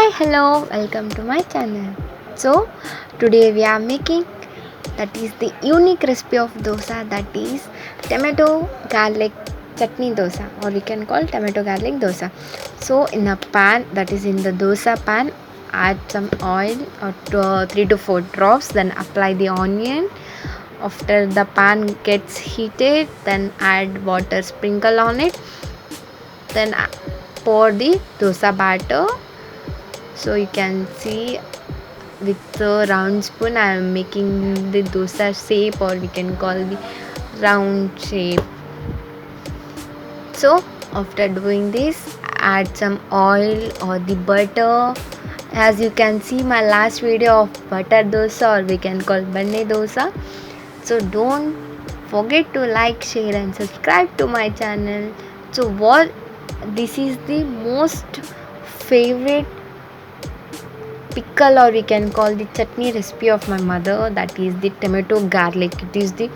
Hi, hello, welcome to my channel. So, today we are making that is the unique recipe of dosa, that is tomato garlic chutney dosa, or we can call tomato garlic dosa. So, in a pan, that is in the dosa pan, add some oil or 3 to 4 drops, then apply the onion. After the pan gets heated, then add water, sprinkle on it, then pour the dosa batter. So you can see with a round spoon I am making the dosa shape, or we can call the round shape. So after doing this, add some oil or the butter. As you can see my last video of butter dosa, or we can call banne dosa. So don't forget to like, share and subscribe to my channel. So what this is the most favorite pickle, or we can call the chutney recipe of my mother, that is the tomato garlic. It is the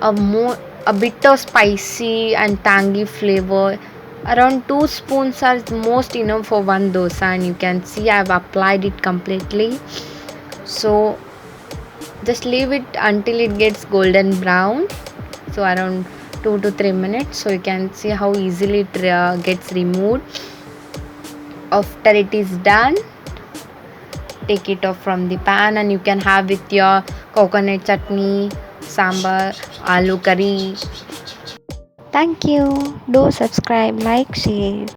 a bit of spicy and tangy flavor. Around 2 spoons are most enough for one dosa, and you can see I have applied it completely. So just leave it until it gets golden brown, so around 2 to 3 minutes. So you can see how easily it gets removed. After it is done, take it off from the pan, and you can have with your coconut chutney, sambar, aloo curry. Thank you. Do subscribe, like, share.